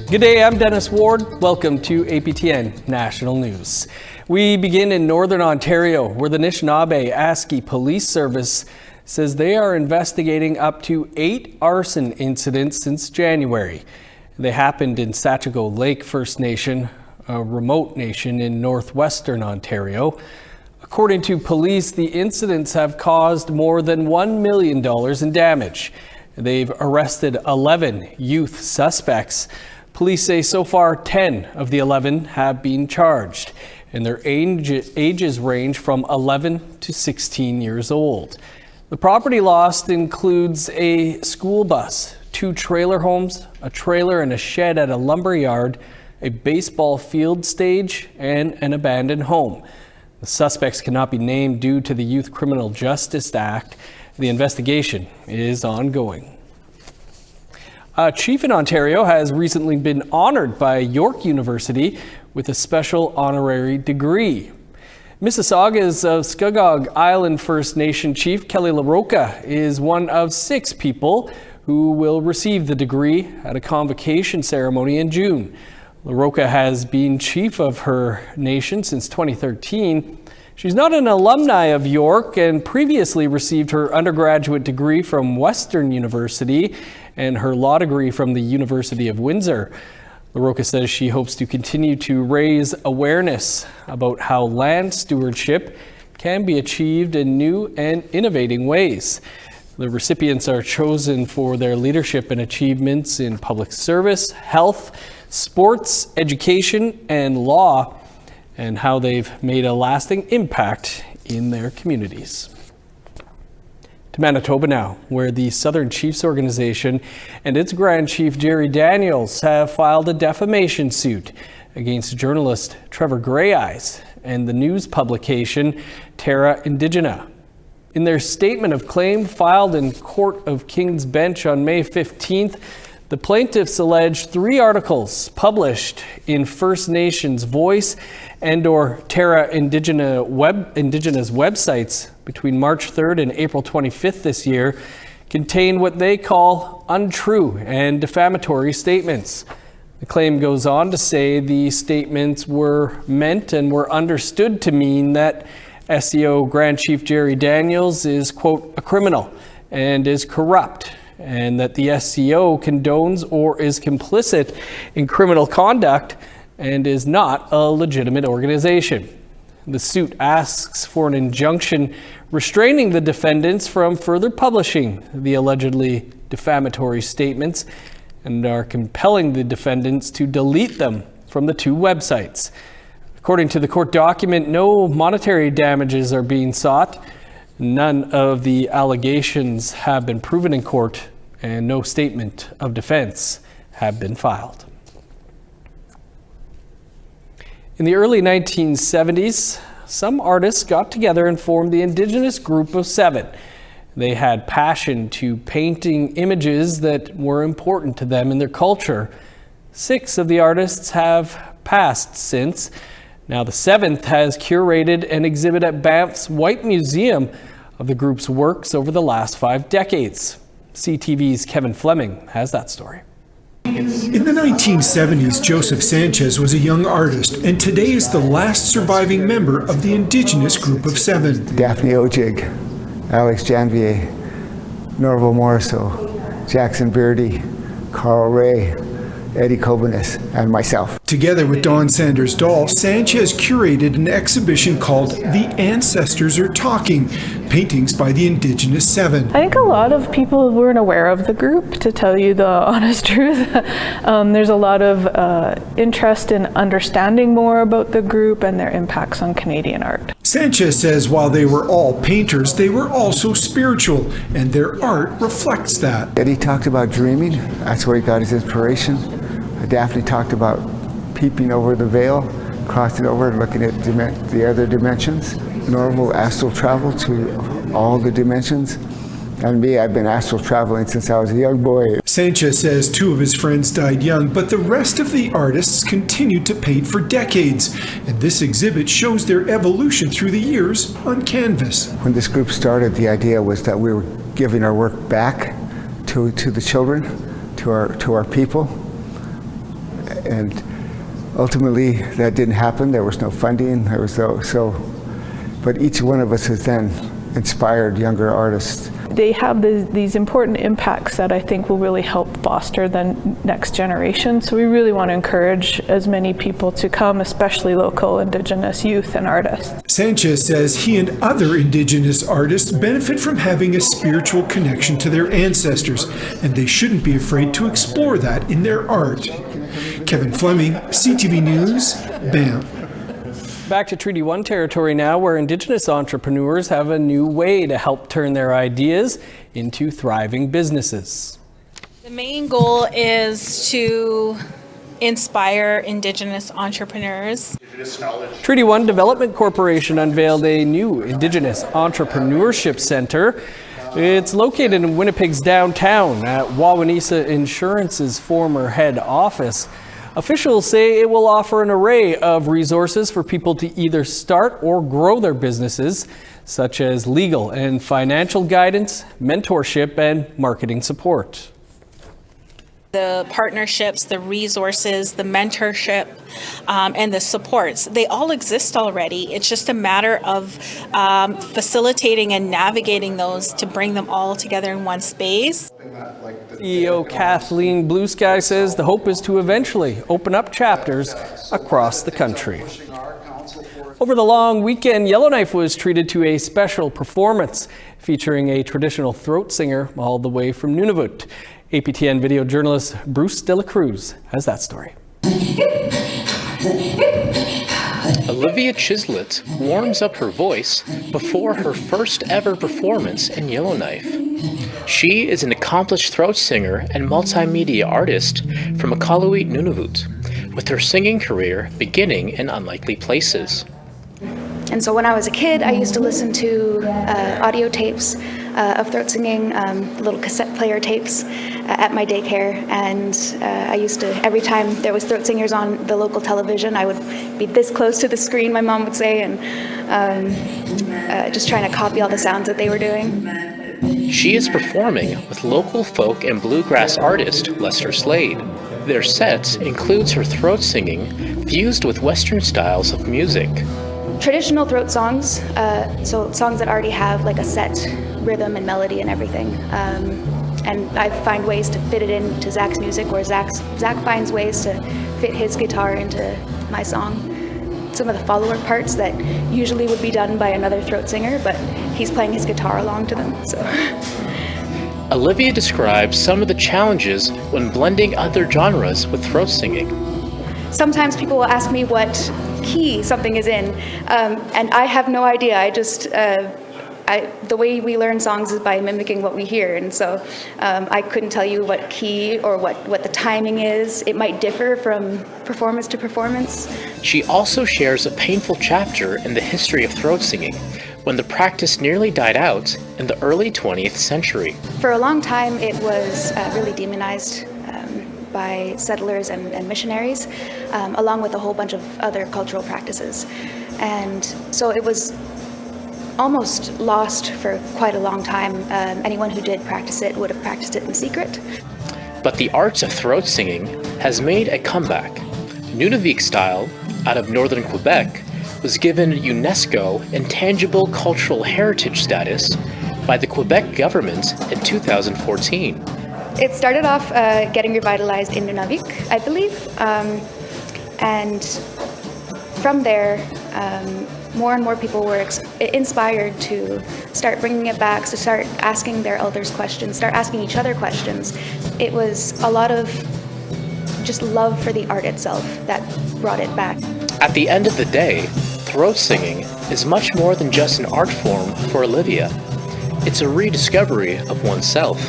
Good day, I'm Dennis Ward. Welcome to APTN National News. We begin in Northern Ontario, where the Nishnawbe Aski Police Service says they are investigating up to 8 arson incidents since January. They happened in Sachigo Lake First Nation, a remote nation in northwestern Ontario. According to police, the incidents have caused more than $1 million in damage. They've arrested 11 youth suspects. Police say so far 10 of the 11 have been charged, and their ages range from 11 to 16 years old. The property lost includes a school bus, 2 trailer homes, a trailer and a shed at a lumber yard, a baseball field stage, and an abandoned home. The suspects cannot be named due to the Youth Criminal Justice Act. The investigation is ongoing. A chief in Ontario has recently been honored by York University with a special honorary degree. Mississauga's Scugog Island First Nation Chief Kelly LaRocca is one of 6 people who will receive the degree at a convocation ceremony in June. LaRocca has been chief of her nation since 2013. She's not an alumni of York and previously received her undergraduate degree from Western University and her law degree from the University of Windsor. LaRocca says she hopes to continue to raise awareness about how land stewardship can be achieved in new and innovating ways. The recipients are chosen for their leadership and achievements in public service, health, sports, education, and law, and how they've made a lasting impact in their communities. To Manitoba now, where the Southern Chiefs Organization and its Grand Chief Jerry Daniels have filed a defamation suit against journalist Trevor Greyeyes and the news publication Terra Indigena. In their statement of claim filed in Court of King's Bench on May 15th, the plaintiffs allege 3 articles published in First Nations Voice and/or Terra Indigena's websites between March 3rd and April 25th this year contain what they call untrue and defamatory statements. The claim goes on to say the statements were meant and were understood to mean that SCO Grand Chief Jerry Daniels is, quote, a criminal and is corrupt, and that the SCO condones or is complicit in criminal conduct and is not a legitimate organization. The suit asks for an injunction restraining the defendants from further publishing the allegedly defamatory statements and are compelling the defendants to delete them from the 2 websites. According to the court document, no monetary damages are being sought. None of the allegations have been proven in court, and no statement of defense have been filed. In the early 1970s, some artists got together and formed the Indigenous Group of 7. They had passion to painting images that were important to them in their culture. 6 of the artists have passed since. Now the 7th has curated an exhibit at Banff's White Museum of the group's works over the last 5 decades. CTV's Kevin Fleming has that story. In the 1970s, Joseph Sanchez was a young artist, and today is the last surviving member of the Indigenous Group of 7. Daphne Ojig, Alex Janvier, Norval Morriso, Jackson Beardy, Carl Ray, Eddie Kobenis, and myself. Together with Don Sanders Dahl, Sanchez curated an exhibition called The Ancestors Are Talking, paintings by the Indigenous 7. I think a lot of people weren't aware of the group, to tell you the honest truth. There's a lot of interest in understanding more about the group and their impacts on Canadian art. Sanchez says while they were all painters, they were also spiritual, and their art reflects that. Eddie talked about dreaming. That's where he got his inspiration. Daphne talked about peeping over the veil, crossing over and looking at the other dimensions. Normal astral travel to all the dimensions. And me, I've been astral traveling since I was a young boy. Sanchez says 2 of his friends died young, but the rest of the artists continued to paint for decades. And this exhibit shows their evolution through the years on canvas. When this group started, the idea was that we were giving our work back to the children, to our people. And ultimately, that didn't happen. There was no funding. There was but each one of us has then inspired younger artists. They have these important impacts that I think will really help foster the next generation. So we really want to encourage as many people to come, especially local Indigenous youth and artists. Sanchez says he and other Indigenous artists benefit from having a spiritual connection to their ancestors, and they shouldn't be afraid to explore that in their art. Kevin Fleming, CTV News, Banff. Back to Treaty 1 territory now, where Indigenous entrepreneurs have a new way to help turn their ideas into thriving businesses. The main goal is to inspire Indigenous entrepreneurs. Treaty 1 Development Corporation unveiled a new Indigenous Entrepreneurship Center. It's located in Winnipeg's downtown at Wawanesa Insurance's former head office. Officials say it will offer an array of resources for people to either start or grow their businesses, such as legal and financial guidance, mentorship, and marketing support. The partnerships, the resources, the mentorship, and the supports, they all exist already. It's just a matter of facilitating and navigating those to bring them all together in one space. CEO Kathleen Blue Sky says the hope is to eventually open up chapters across the country. Over the long weekend, Yellowknife was treated to a special performance featuring a traditional throat singer all the way from Nunavut. APTN video journalist Bruce De La Cruz has that story. Olivia Chislett warms up her voice before her first ever performance in Yellowknife. She is an accomplished throat singer and multimedia artist from Iqaluit, Nunavut, with her singing career beginning in unlikely places. And so when I was a kid, I used to listen to audio tapes of throat singing, little cassette player tapes at my daycare. And I used to, every time there was throat singers on the local television, I would be this close to the screen, my mom would say, and just trying to copy all the sounds that they were doing. She is performing with local folk and bluegrass artist Lester Slade. Their set includes her throat singing fused with Western styles of music. Traditional throat songs, so songs that already have like a set rhythm and melody and everything. And I find ways to fit it into Zach's music, or Zach finds ways to fit his guitar into my song. Some of the follower parts that usually would be done by another throat singer, but he's playing his guitar along to them. So. Olivia describes some of the challenges when blending other genres with throat singing. Sometimes people will ask me what key something is in, and I have no idea. I just, the way we learn songs is by mimicking what we hear, and so I couldn't tell you what key or what the timing is. It might differ from performance to performance. She also shares a painful chapter in the history of throat singing, when the practice nearly died out in the early 20th century. For a long time, it was really demonized by settlers and missionaries, along with a whole bunch of other cultural practices. And so it was almost lost for quite a long time. Anyone who did practice it would have practiced it in secret. But the arts of throat singing has made a comeback. Nunavik style, out of northern Quebec, was given UNESCO Intangible Cultural Heritage status by the Quebec government in 2014. It started off getting revitalized in Nunavik, I believe, and from there, more and more people were inspired to start bringing it back, to start asking their elders questions, start asking each other questions. It was a lot of just love for the art itself that brought it back. At the end of the day, throat singing is much more than just an art form for Olivia. It's a rediscovery of oneself.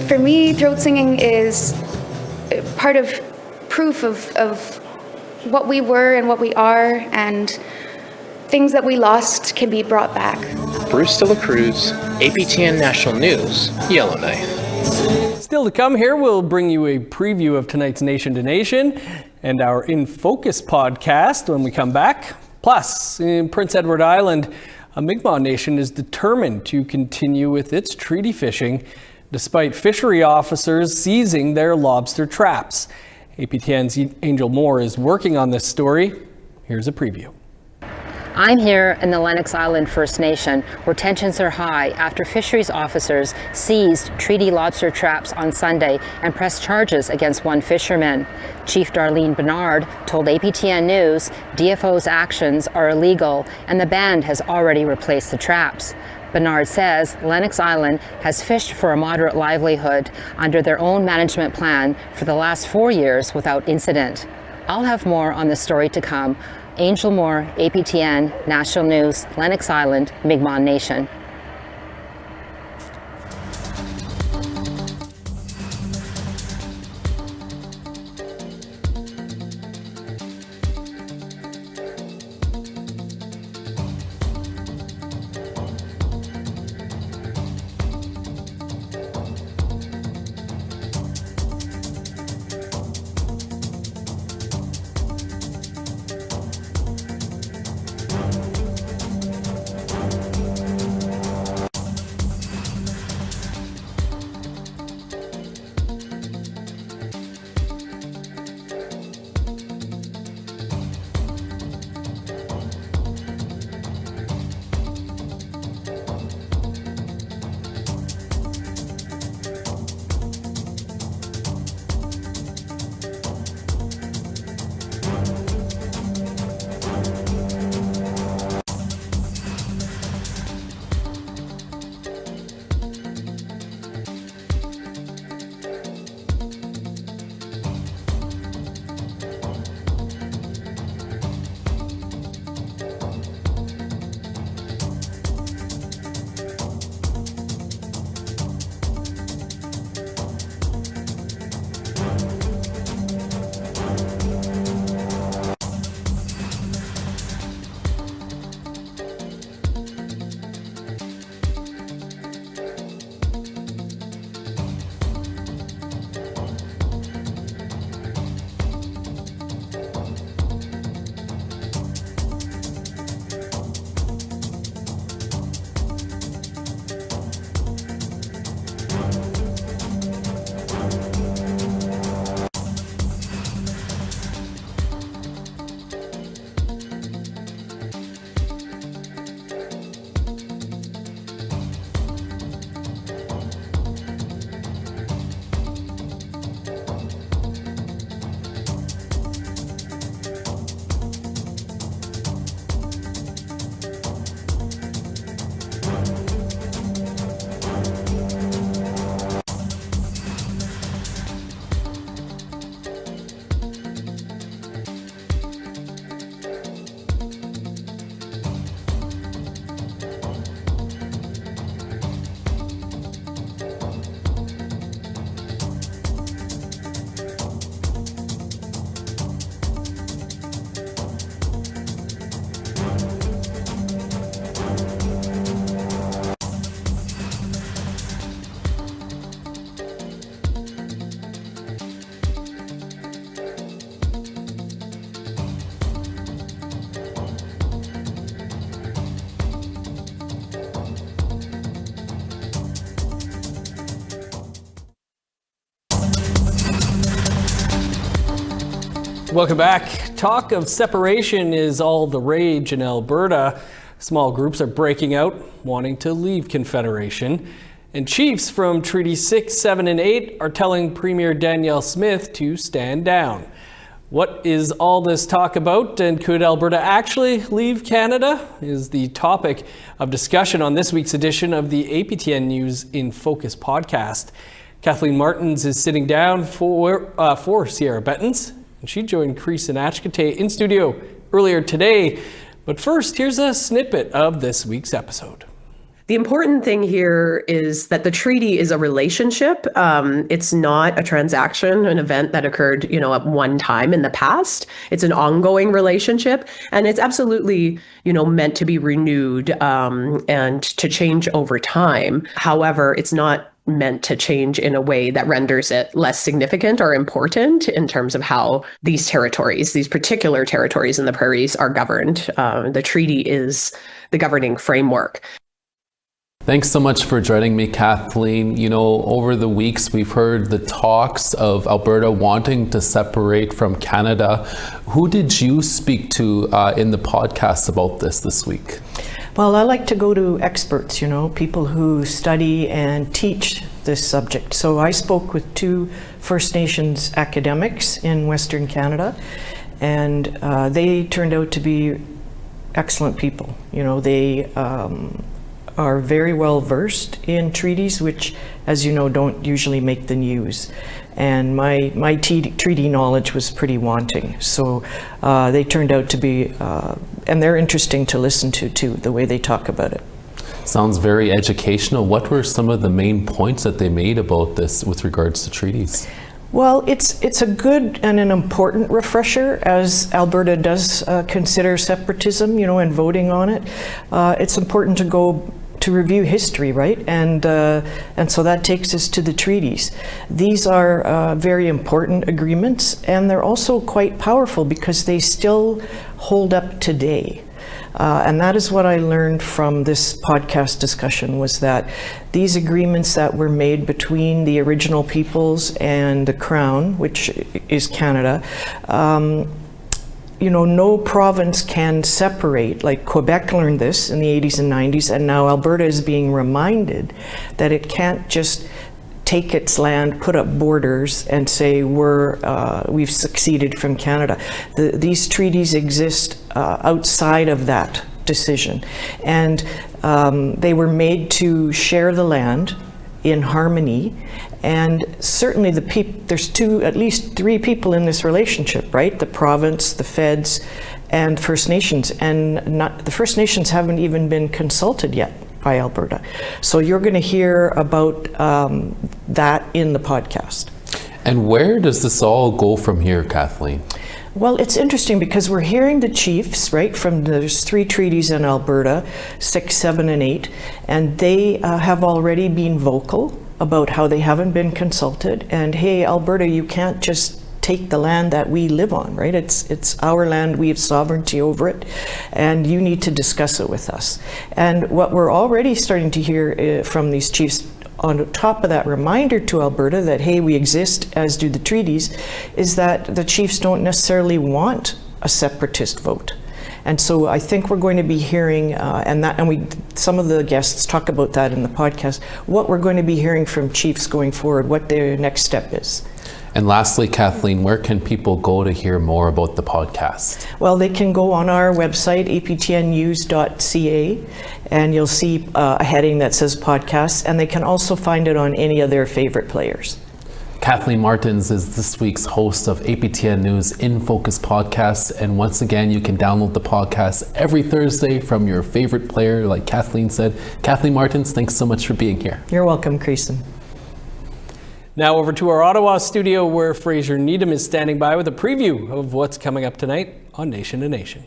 For me, throat singing is part of proof of what we were and what we are, and things that we lost can be brought back. Bruce De La Cruz, APTN National News, Yellowknife. Still to come here, we'll bring you a preview of tonight's Nation to Nation and our In Focus podcast when we come back. Plus, in Prince Edward Island, a Mi'kmaq nation is determined to continue with its treaty fishing despite fishery officers seizing their lobster traps. APTN's Angel Moore is working on this story. Here's a preview. I'm here in the Lennox Island First Nation, where tensions are high after fisheries officers seized treaty lobster traps on Sunday and pressed charges against one fisherman. Chief Darlene Bernard told APTN News DFO's actions are illegal and the band has already replaced the traps. Bernard says Lennox Island has fished for a moderate livelihood under their own management plan for the last 4 years without incident. I'll have more on the story to come. Angel Moore, APTN National News, Lennox Island, Mi'kmaq Nation. Welcome back. Talk of separation is all the rage in Alberta. Small groups are breaking out, wanting to leave Confederation. And chiefs from Treaty 6, 7, and 8 are telling Premier Danielle Smith to stand down. What is all this talk about, and could Alberta actually leave Canada? Is the topic of discussion on this week's edition of the APTN News in Focus podcast. Kathleen Martins is sitting down for Sierra Bettens, and she joined Crease and Achkate in studio earlier today. But first, here's a snippet of this week's episode. The important thing here is that the treaty is a relationship. It's not a transaction, an event that occurred, at one time in the past. It's an ongoing relationship, and it's absolutely, meant to be renewed and to change over time. However, it's not meant to change in a way that renders it less significant or important in terms of how these particular territories in the prairies are governed. The treaty is the governing framework. Thanks so much for joining me, Kathleen. You know, over the weeks, we've heard the talks of Alberta wanting to separate from Canada. Who did you speak to in the podcast about this week? Well, I like to go to experts, people who study and teach this subject. So I spoke with 2 First Nations academics in Western Canada, and they turned out to be excellent people. They are very well versed in treaties, which, as you know, don't usually make the news. And my treaty knowledge was pretty wanting. So they turned out to be, and they're interesting to listen to too, the way they talk about it. Sounds very educational. What were some of the main points that they made about this with regards to treaties? Well, it's a good and an important refresher, as Alberta does consider separatism, and voting on it. It's important to review history, right? And so that takes us to the treaties. These are very important agreements, and they're also quite powerful because they still hold up today. And that is what I learned from this podcast discussion, was that these agreements that were made between the original peoples and the Crown, which is Canada, no province can separate. Like Quebec learned this in the 80s and 90s, and now Alberta is being reminded that it can't just take its land, put up borders, and say we've succeeded from Canada. These treaties exist outside of that decision, and they were made to share the land in harmony. And certainly there's at least 3 people in this relationship, right? The province, the feds, and First Nations. And the First Nations haven't even been consulted yet by Alberta. So you're going to hear about that in the podcast. And where does this all go from here, Kathleen? Well, it's interesting because we're hearing the chiefs, right, from there's 3 treaties in Alberta, 6, 7, and 8, and they have already been vocal about how they haven't been consulted, and hey, Alberta, you can't just take the land that we live on, right? It's our land, we have sovereignty over it, and you need to discuss it with us. And what we're already starting to hear from these chiefs, on top of that reminder to Alberta that, hey, we exist, as do the treaties, is that the chiefs don't necessarily want a separatist vote. And so I think we're going to be hearing, some of the guests talk about that in the podcast, what we're going to be hearing from chiefs going forward, what their next step is. And lastly, Kathleen, where can people go to hear more about the podcast? Well, they can go on our website, aptnnews.ca, and you'll see a heading that says podcasts, and they can also find it on any of their favorite players. Kathleen Martins is this week's host of APTN News In Focus podcast. And once again, you can download the podcast every Thursday from your favorite player, like Kathleen said. Kathleen Martins, thanks so much for being here. You're welcome, Creason. Now over to our Ottawa studio, where Fraser Needham is standing by with a preview of what's coming up tonight on Nation to Nation.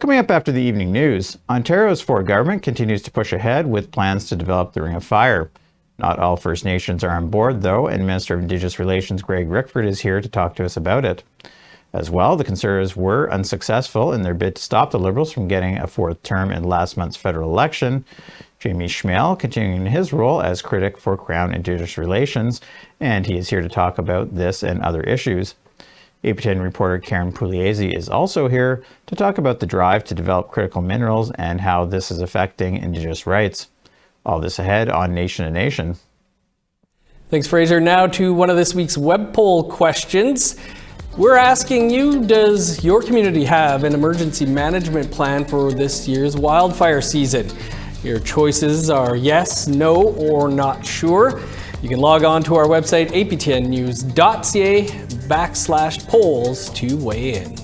Coming up after the evening news, Ontario's Ford government continues to push ahead with plans to develop the Ring of Fire. Not all First Nations are on board, though, and Minister of Indigenous Relations Greg Rickford is here to talk to us about it. As well, the Conservatives were unsuccessful in their bid to stop the Liberals from getting a 4th term in last month's federal election. Jamie Schmale continuing his role as critic for Crown Indigenous Relations, and he is here to talk about this and other issues. APTN reporter Karen Pugliese is also here to talk about the drive to develop critical minerals and how this is affecting Indigenous rights. All this ahead on Nation to Nation. Thanks, Fraser. Now to one of this week's web poll questions. We're asking you, does your community have an emergency management plan for this year's wildfire season? Your choices are yes, no, or not sure. You can log on to our website, aptnnews.ca/polls to weigh in.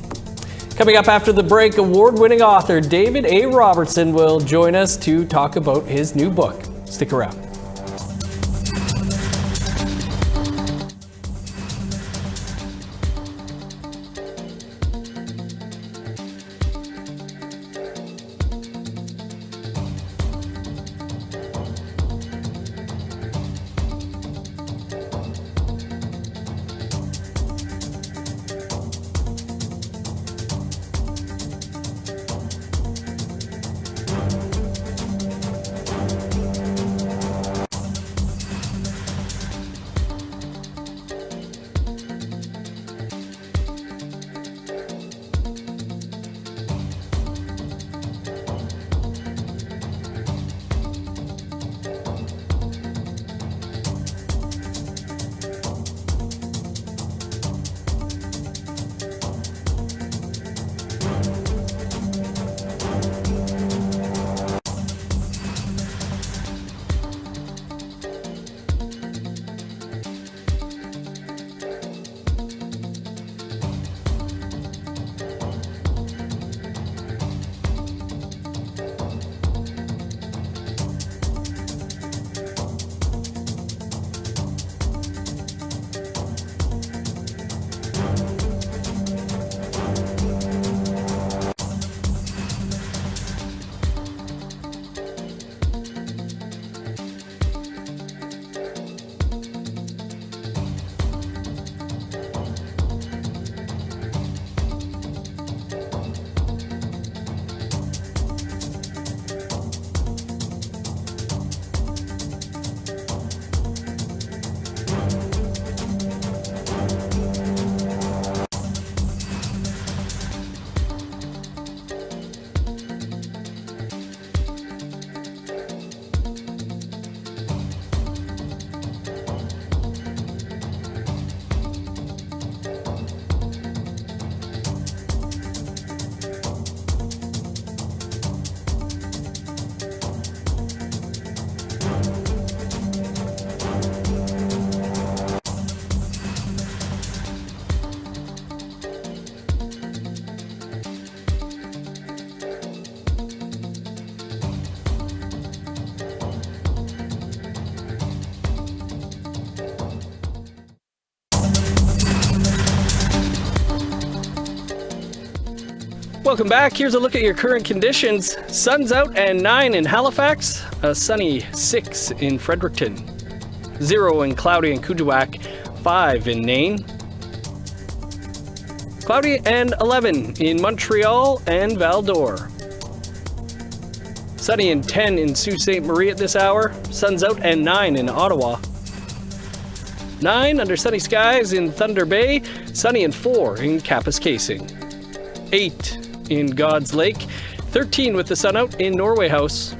Coming up after the break, award-winning author David A. Robertson will join us to talk about his new book. Stick around. Welcome back. Here's a look at your current conditions. Sun's out and 9 in Halifax, a sunny 6 in Fredericton, 0 and cloudy in Kuujjuaq, 5 in Nain, cloudy and 11 in Montreal and Val-d'Or. Sunny and 10 in Sault Ste. Marie at this hour. Sun's out and 9 in Ottawa. 9 under sunny skies in Thunder Bay. Sunny and 4 in Kapuskasing. 8 in God's Lake. 13 with the sun out in Norway House.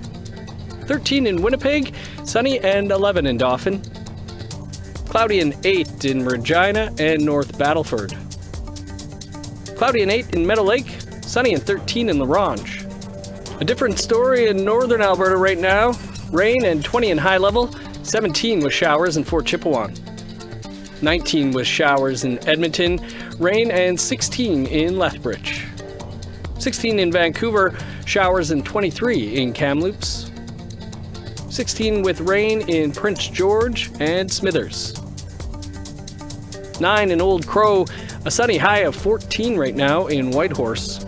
13 in Winnipeg. Sunny and 11 in Dauphin. Cloudy and 8 in Regina and North Battleford. Cloudy and 8 in Meadow Lake. Sunny and 13 in La Ronge. A different story in northern Alberta right now. Rain and 20 in High Level. 17 with showers in Fort Chipewyan. 19 with showers in Edmonton. Rain and 16 in Lethbridge. 16 in Vancouver. Showers and 23 in Kamloops. 16 with rain in Prince George and Smithers. 9 in Old Crow. A sunny high of 14 right now in Whitehorse.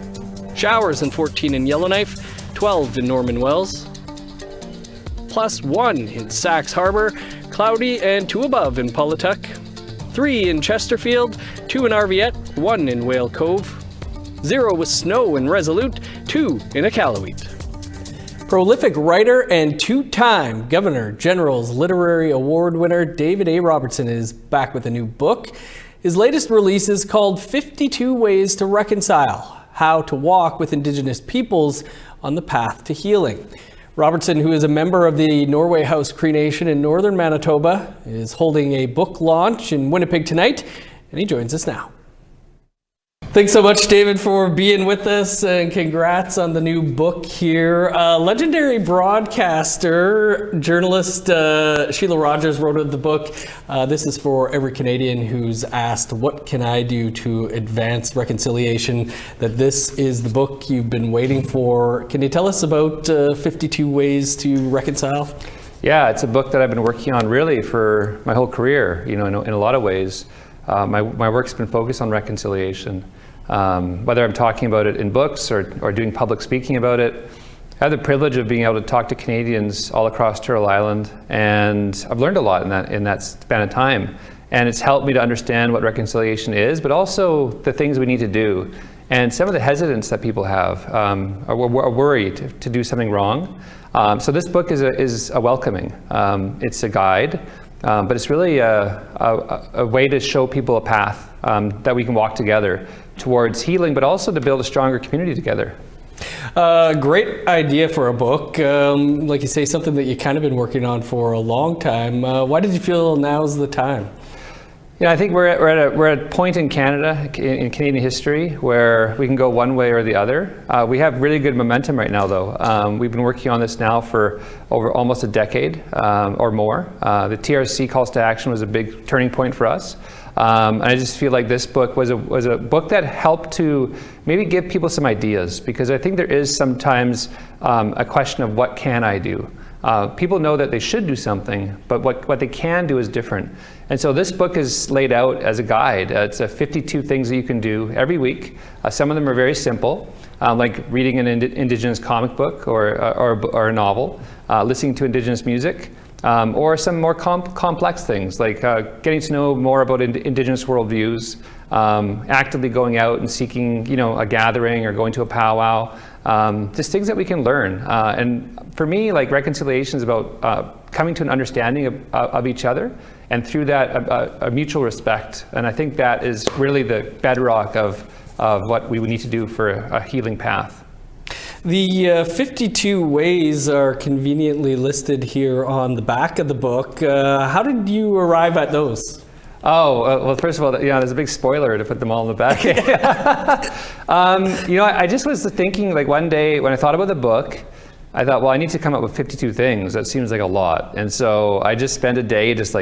Showers and 14 in Yellowknife. 12 in Norman Wells. +1 in Sax Harbor. Cloudy and 2 above in Paulatuck. 3 in Chesterfield, 2 in Arviette, 1 in Whale Cove, 0 with snow in Resolute, 2 in Iqaluit. Prolific writer and two-time Governor General's Literary Award winner David A. Robertson is back with a new book. His latest release is called 52 Ways to Reconcile: How to Walk with Indigenous Peoples on the Path to Healing. Robertson, who is a member of the Norway House Cree Nation in northern Manitoba, is holding a book launch in Winnipeg tonight, and he joins us now. Thanks so much, David, for being with us, and congrats on the new book here. Legendary broadcaster, journalist Sheila Rogers wrote the book. This is for every Canadian who's asked, what can I do to advance reconciliation? That this is the book you've been waiting for. Can you tell us about 52 Ways to Reconcile? Yeah, it's a book that I've been working on really for my whole career, in a lot of ways. My work's been focused on reconciliation. Whether I'm talking about it in books or doing public speaking about it, I have the privilege of being able to talk to Canadians all across Turtle Island, and I've learned a lot in that span of time. And it's helped me to understand what reconciliation is, but also the things we need to do. And some of the hesitance that people have, are worried to do something wrong. So this book is a welcoming. It's a guide, but it's really a way to show people a path that we can walk together towards healing, but also to build a stronger community together. Great idea for a book. Like you say, something that you kind of been working on for a long time. Why did you feel now's the time? Yeah, I think we're at a point in Canada, in Canadian history, where we can go one way or the other. We have really good momentum right now, though. We've been working on this now for over almost a decade or more. The TRC calls to action was a big turning point for us. And I just feel like this book was a book that helped to maybe give people some ideas, because I think there is sometimes a question of what can I do? People know that they should do something, but what they can do is different. And so this book is laid out as a guide. It's 52 things that you can do every week. Some of them are very simple, like reading an Indigenous comic book or a novel, listening to Indigenous music, or some more complex things, like getting to know more about Indigenous worldviews, actively going out and seeking, a gathering or going to a powwow, just things that we can learn. And for me, like, reconciliation is about coming to an understanding of each other, and through that, a mutual respect. And I think that is really the bedrock of what we would need to do for a healing path. The 52 ways are conveniently listed here on the back of the book. How did you arrive at those? Oh, well, first of all, there's a big spoiler to put them all in the back. I just was thinking, like, one day when I thought about the book, I thought, well, I need to come up with 52 things. That seems like a lot. And so I just spent a day just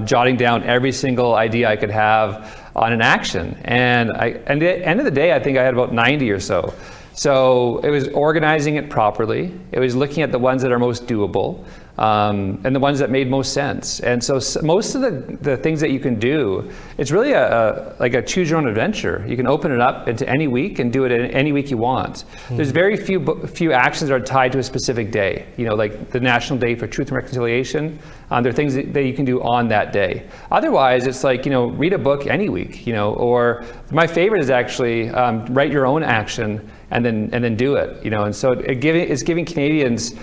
jotting down every single idea I could have on an action. And at the end of the day, I think I had about 90 or so. So it was organizing it properly. It was looking at the ones that are most doable, and the ones that made most sense. And so most of the things that you can do, it's really like a choose your own adventure. You can open it up into any week and do it in any week you want. There's very few actions that are tied to a specific day. You know, like the National Day for Truth and Reconciliation. There are things that you can do on that day. Otherwise, it's like, read a book any week, or my favorite is actually write your own action and then do it, and so it's giving Canadians,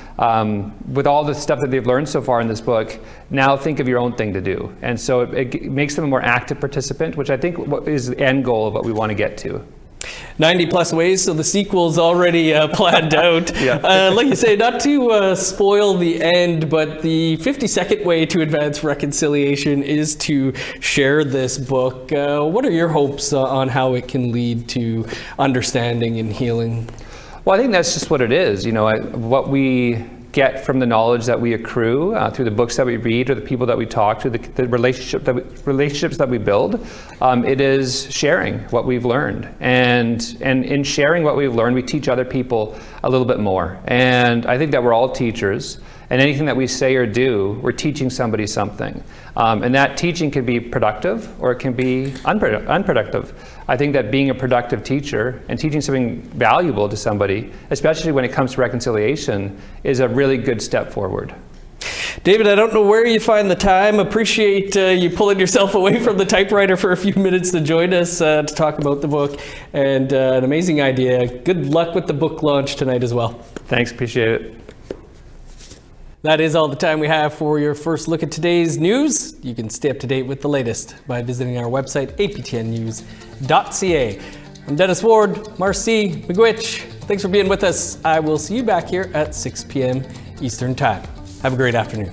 with all the stuff that they've learned so far in this book, now think of your own thing to do. And so it makes them a more active participant, which I think is the end goal of what we want to get to. 90 plus ways, so the sequel's already planned out. Like you say, not to spoil the end, but the 52nd way to advance reconciliation is to share this book. What are your hopes on how it can lead to understanding and healing? Well, I think that's just what it is. What we get from the knowledge that we accrue through the books that we read or the people that we talk to, the relationships that we build. It is sharing what we've learned, and in sharing what we've learned, we teach other people a little bit more. And I think that we're all teachers, and anything that we say or do, we're teaching somebody something. And that teaching can be productive or it can be unproductive. I think that being a productive teacher and teaching something valuable to somebody, especially when it comes to reconciliation, is a really good step forward. David, I don't know where you find the time. Appreciate you pulling yourself away from the typewriter for a few minutes to join us to talk about the book, and an amazing idea. Good luck with the book launch tonight as well. Thanks, appreciate it. That is all the time we have for your first look at today's news. You can stay up to date with the latest by visiting our website, aptnnews.ca. I'm Dennis Ward, Marcy McGuitch. Thanks for being with us. I will see you back here at 6 p.m. Eastern Time. Have a great afternoon.